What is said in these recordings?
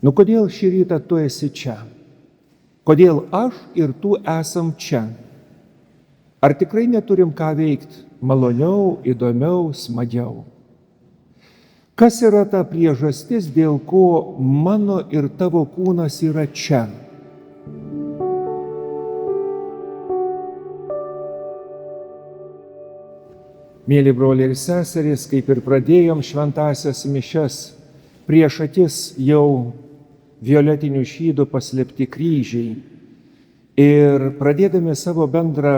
Nu kodėl šį rytą tu esi čia? Kodėl aš ir tu esam čia? Ar tikrai neturim ką veikti maloniau, įdomiau, smagiau? Kas yra ta priežastis, dėl ko mano ir tavo kūnas yra čia? Mėly broliai ir seserys, kaip ir pradėjom šventąsias mišias, prieš akis jau violetinių šydų paslėpti kryžiai. Ir pradėdami savo bendrą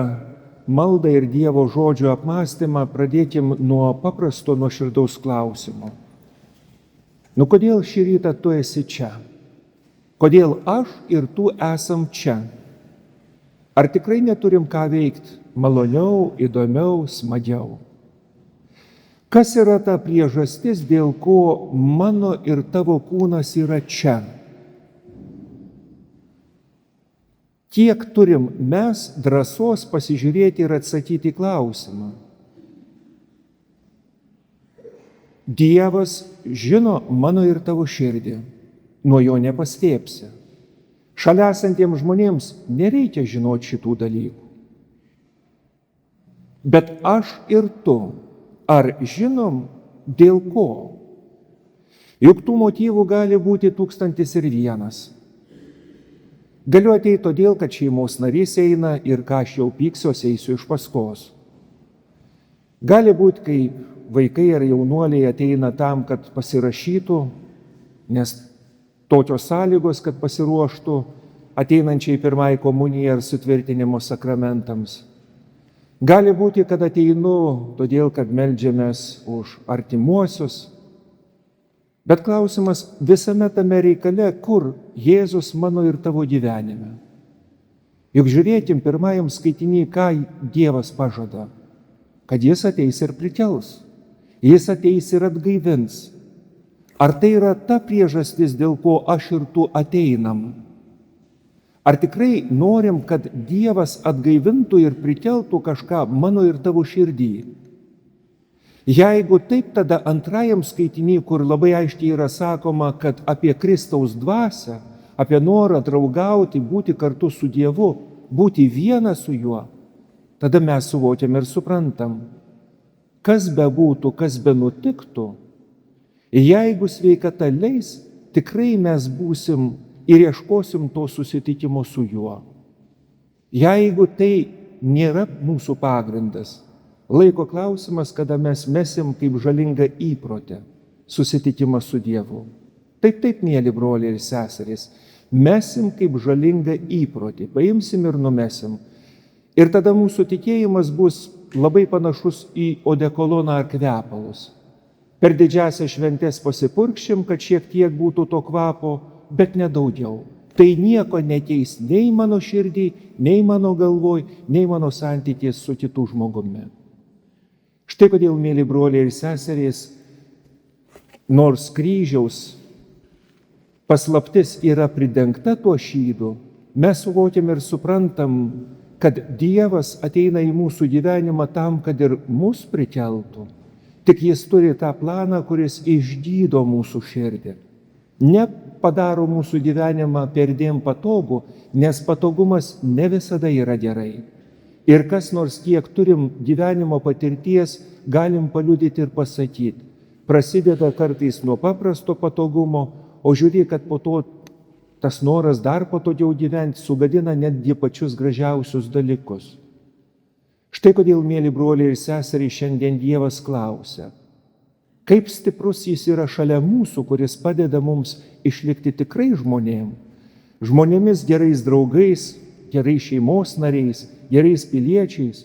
maldą ir Dievo žodžio apmąstymą, pradėkim nuo paprasto nuoširdaus klausimo. Nu kodėl šį rytą tu esi čia? Kodėl aš ir tu esam čia? Ar tikrai neturim ką veikti maloniau, įdomiau, smagiau? Kas yra ta priežastis, dėl ko mano ir tavo kūnas yra čia? Kiek turim mes drąsos pasižiūrėti ir atsakyti į klausimą? Dievas žino mano ir tavo širdį, nuo jo nepaslėpsi. Šalia esantiems žmonėms nereikia žinoti šitų dalykų. Bet aš ir tu, ar žinom dėl ko? Juk tų motyvų gali būti 1001. Galiu ateiti todėl, kad šeimos narys eina ir ką aš jau pyksiuosi, eisiu iš paskos. Gali būti, kai vaikai ar jaunuoliai ateina tam, kad pasirašytų, nes tokios sąlygos, kad pasiruoštų ateinančiai pirmai komunijai ar sutvirtinimo sakramentams. Gali būti, kad ateinu todėl, kad meldžiamės už artimuosius. Bet klausimas visame tame reikale, kur Jėzus mano ir tavo gyvenime. Juk žiūrėkim pirmajam skaitinį, ką Dievas pažada. Kad jis ateis ir prikels. Jis ateis ir atgaivins. Ar tai yra ta priežastis, dėl ko aš ir tu ateinam? Ar tikrai norim, kad Dievas atgaivintų ir prikeltų kažką mano ir tavo širdį? Jeigu taip, tada antrajam skaitinį, kur labai aiškiai yra sakoma, kad apie Kristaus dvasią, apie norą draugauti, būti kartu su Dievu, būti viena su juo, tada mes suvokiam ir suprantam, kas bebūtų, kas benutiktų, jeigu sveikata leis, tikrai mes būsim ir ieškosim to susitikimo su juo. Jeigu tai nėra mūsų pagrindas, laiko klausimas, kada mes mesim kaip žalingą įprotę susitikimą su Dievu. Taip, mėly broliai ir seserys, mesim kaip žalingą įprotį, paimsim ir numesim. Ir tada mūsų tikėjimas bus labai panašus į odekoloną ar kvepalus. Per didžiąsias šventes pasipurkšim, kad šiek tiek būtų to kvapo, bet nedaugiau. Tai nieko nekeis nei mano širdį, nei mano galvoj, nei mano santykės su kitų žmogumi. Štai kodėl, mėly broliai ir seserys, nors kryžiaus paslaptis yra pridengta tuo šydu, mes suvokiam ir suprantam, kad Dievas ateina į mūsų gyvenimą tam, kad ir mus prikeltų. Tik jis turi tą planą, kuris išgydo mūsų širdį. Ne padaro mūsų gyvenimą perdėm patogų, nes patogumas ne visada yra gerai. Ir kas nors kiek turim gyvenimo patirties, galim paliudyti ir pasakyti. Prasideda kartais nuo paprasto patogumo, o žiūrėk, kad po to tas noras dar patogiau gyventi sugadina netgi pačius gražiausius dalykus. Štai kodėl, mėly broliai ir seseriai, šiandien Dievas klausia, kaip stiprus jis yra šalia mūsų, kuris padeda mums išlikti tikrai žmonėmis, gerais draugais, gerais šeimos nariais, gerais piliečiais.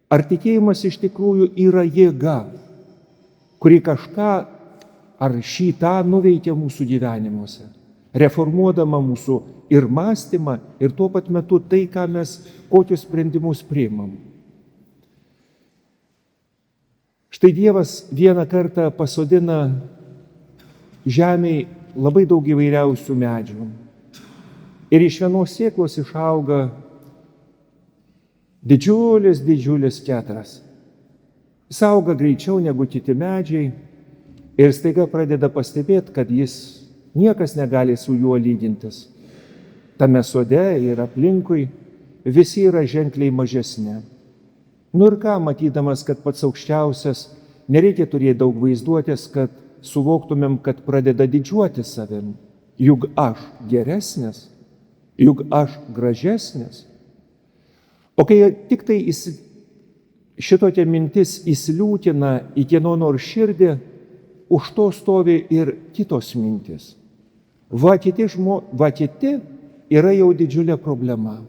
Ar tikėjimas iš tikrųjų yra jėga, kuri kažką ar šį tą nuveikia mūsų gyvenimuose, reformuodama mūsų ir mąstymą, ir tuo pat metu tai, kokius sprendimus priimam. Štai Dievas vieną kartą pasodina žemėj labai daug įvairiausių medžių. Ir iš vienos sėklos išauga didžiulis ketras. Jis auga greičiau negu kiti medžiai ir staiga pradeda pastebėti, kad jis Niekas negali su juo lygintis. Tame sode ir aplinkui visi yra ženkliai mažesni. Nu ir ką, matydamas, kad pats aukščiausias, nereikia turėti daug vaizduotės, kad suvoktumėm, kad pradeda didžiuoti savim. Juk aš geresnis, juk aš gražesnis. O kai tik tai šitokia mintis įsliūtina į kieno nors širdį, už to stovi ir kitos mintis. Va kiti yra jau didžiulė problema.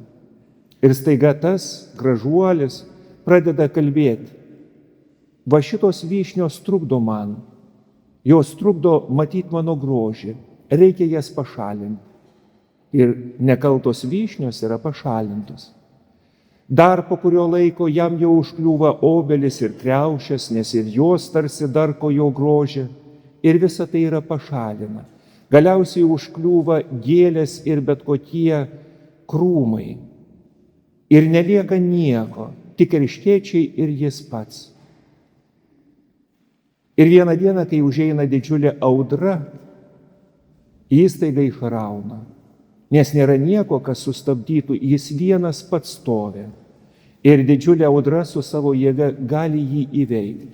Ir staiga tas gražuolis pradeda kalbėti. Va šitos vyšnios trukdo man. Jos trukdo matyti mano grožį. Reikia jas pašalinti. Ir nekaltos vyšnios yra pašalintos. Dar po kurio laiko jam jau užkliūva obelis ir kriaušės, nes ir jos tarsi darko jo grožį. Ir visa tai yra pašalina. Galiausiai užkliūva gėlės ir bet kokie krūmai. Ir nelieka nieko, tik erškėčiai ir jis pats. Ir vieną dieną, kai užeina didžiulė audra, jis staiga išrauna. Nes nėra nieko, kas sustabdytų, jis vienas pats stovi. Ir didžiulė audra su savo jėga gali jį įveikti.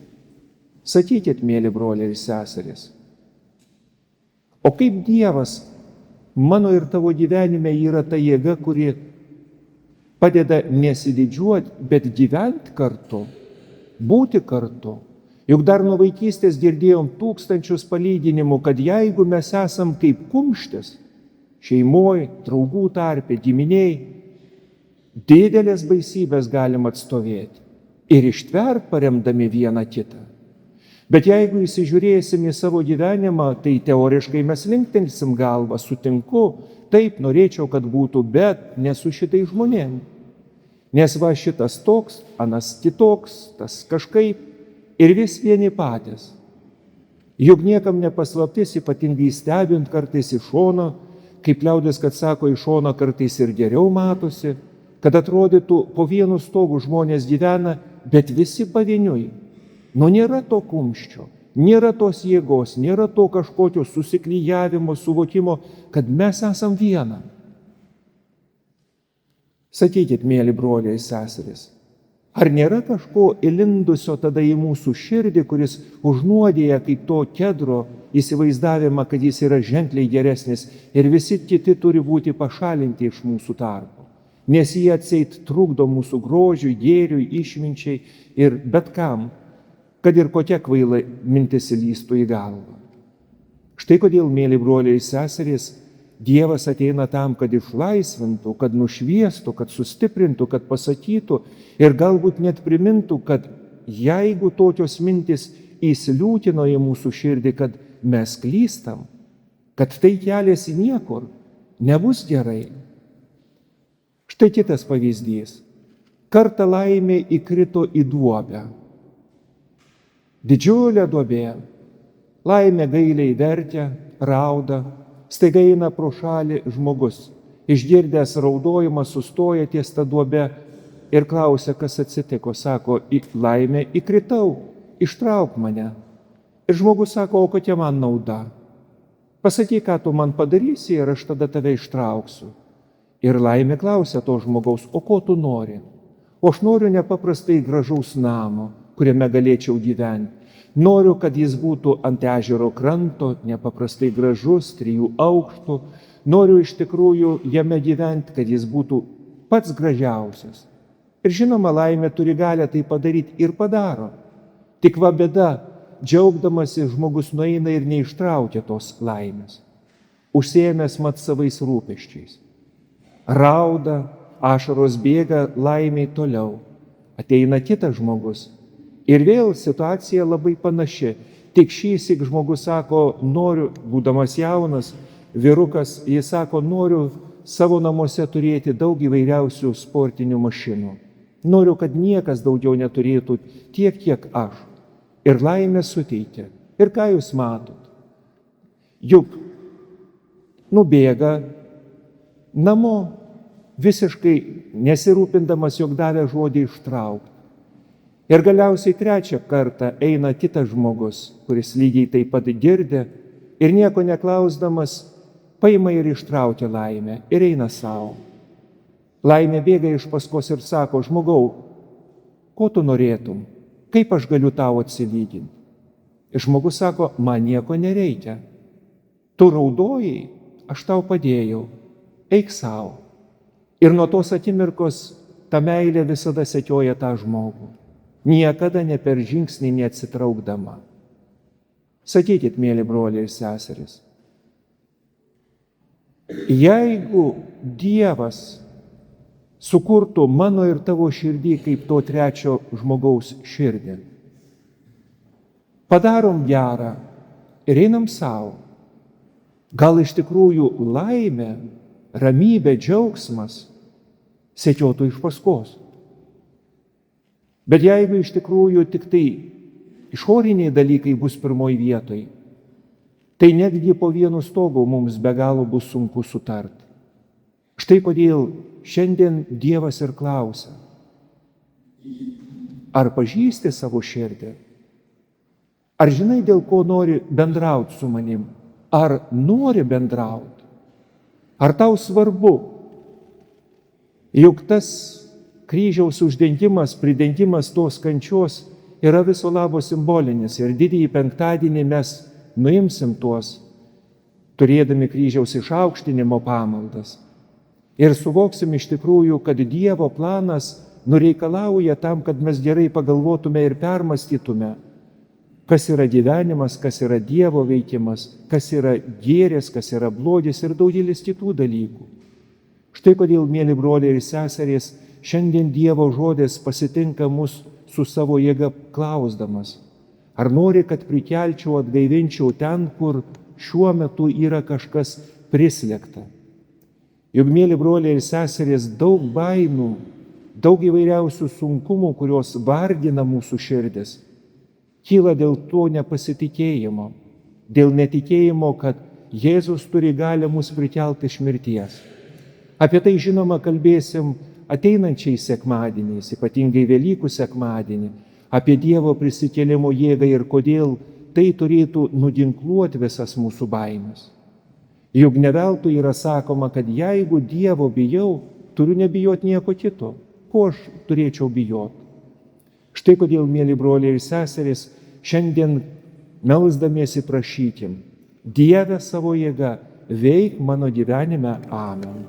Sakykit, mėly broliai ir seserys, o kaip Dievas mano ir tavo gyvenime yra ta jėga, kuri padeda nesididžiuoti, bet gyventi kartu, būti kartu. Juk dar nuo vaikystės girdėjom tūkstančius palyginimų, kad jeigu mes esam kaip kumštis, šeimoje, draugų tarpe, giminiai, didelės baisybės galim atstovėti ir ištvert paremdami vieną kitą. Bet jeigu įsižiūrėsim į savo gyvenimą, tai teoriškai mes linktelsim galvą, sutinku, taip norėčiau, kad būtų, bet ne su šitai žmonėm. Nes va šitas toks, anas kitoks, tas kažkaip ir vis vieni patys. Juk niekam nepaslaptis, ypatingai stebint kartais iš šono, kaip liaudis, kad sako, iš šono kartais ir geriau matosi, kad atrodytų po vienu stogu žmonės gyvena, bet visi pavieniui. Nu nėra to kumščio, nėra tos jėgos, nėra to kažkokio susiklyjavimo, suvokimo, kad mes esam viena. Sakykit, mėly broliai ir seserys, ar nėra kažko įlindusio tada į mūsų širdį, kuris užnuodėja kaip to kedro įsivaizdavimą, kad jis yra ženkliai geresnis ir visi kiti turi būti pašalinti iš mūsų tarpo, nes jie atseit trukdo mūsų grožiui, gėriui, išminčiai ir bet kam, kad ir kokia kvaila mintis įlystų į galvą. Štai kodėl, mėly broliai ir seserys, Dievas ateina tam, kad išlaisvintų, kad nušviestų, kad sustiprintų, kad pasakytų ir galbūt net primintų, kad jeigu tokios mintis įsiliūtino į mūsų širdį, kad mes klystam, kad tai kelias į niekur, nebus gerai. Štai kitas pavyzdys. Kartą laimė įkrito į duobę. Didžiulė duobė. Laimė gailiai verkia, rauda. Staiga eina pro šalį žmogus. Išgirdęs raudojimą sustoja ties tą duobę ir klausia, kas atsitiko. Sako, laimė įkritau, ištrauk mane. Ir žmogus sako, o kokia man nauda? Pasakyk, ką tu man padarysi ir aš tada tave ištrauksiu. Ir laimė klausia to žmogaus, o ko tu nori? O aš noriu nepaprastai gražaus namo, kuriame galėčiau gyventi. Noriu, kad jis būtų ant ežero kranto, nepaprastai gražus, 3 aukštų. Noriu iš tikrųjų jame gyventi, kad jis būtų pats gražiausias. Ir žinoma, laimė turi galę tai padaryti ir padaro. Tik va bėda, džiaugdamasi žmogus nueina ir neištraukia tos laimės. Užsiėmęs mat savais rūpesčiais. Rauda, ašaros bėga laimiai toliau. Ateina kitas žmogus. Ir vėl situacija labai panaši. Tik šįsyk žmogus sako, noriu, būdamas jaunas, vyrukas, jis sako, noriu savo namuose turėti daug įvairiausių sportinių mašinų. Noriu, kad niekas daugiau neturėtų tiek, kiek aš. Ir laimę suteikia. Ir ką jūs matot? Juk nubėga namo, visiškai nesirūpindamas, jog davė žodį ištraukti. Ir galiausiai 3 kartą eina kitas žmogus, kuris lygiai taip pat girdė ir nieko neklausdamas paima ir ištraukia laimę ir eina savo. Laimė bėga iš paskos ir sako: žmogau, ko tu norėtum, kaip aš galiu tau atsilyginti? Ir žmogus sako: man nieko nereikia. Tu raudojai, aš tau padėjau, eik savo. Ir nuo tos akimirkos ta meilė visada sekioja tą žmogų, niekada ne per žingsnį neatsitraukdama. Sakykit, mėly broliai ir seserys, jeigu Dievas sukurtų mano ir tavo širdį kaip to trečio žmogaus širdį, padarom gerą ir einam savo, gal iš tikrųjų laimė, ramybė, džiaugsmas sekiotų iš paskos. Bet jeigu iš tikrųjų tik tai išoriniai dalykai bus pirmoji vietoj, tai netgi po vienu stogu mums be galo bus sunku sutarti. Štai kodėl šiandien Dievas ir klausia: ar pažįsti savo širdį? Ar žinai, dėl ko nori bendrauti su manim? Ar nori bendrauti? Ar tau svarbu? Juk tas kryžiaus uždengimas, pridengimas tos kančios yra viso labo simbolinis ir didįjį penktadienį mes nuimsim tuos, turėdami kryžiaus išaukštinimo pamaldas. Ir suvoksim iš tikrųjų, kad Dievo planas nureikalauja tam, kad mes gerai pagalvotume ir permąstytume, kas yra gyvenimas, kas yra Dievo veikimas, kas yra gėris, kas yra blogis ir daugelis kitų dalykų. Štai kodėl, mėly broliai ir seserys, šiandien Dievo žodis pasitinka mus su savo jėga klausdamas: ar nori, kad prikelčiau, atgaivinčiau ten, kur šiuo metu yra kažkas prislėgta? Juk, mėly broliai ir seserys, daug baimių, daug įvairiausių sunkumų, kurios vargina mūsų širdis, kyla dėl to nepasitikėjimo, dėl netikėjimo, kad Jėzus turi galią mus prikelti iš mirties. Apie tai, žinoma, kalbėsim ateinančiais sekmadieniais, ypatingai Velykų sekmadienį, apie Dievo prisikėlimo jėgą ir kodėl tai turėtų nuginkluoti visas mūsų baimės. Juk ne veltui yra sakoma, kad jeigu Dievo bijau, turiu nebijoti nieko kito. Ko aš turėčiau bijoti? Štai kodėl, mėly broliai ir seserys, šiandien melsdamiesi prašykim: Dieve savo jėga, veik mano gyvenime. Amen.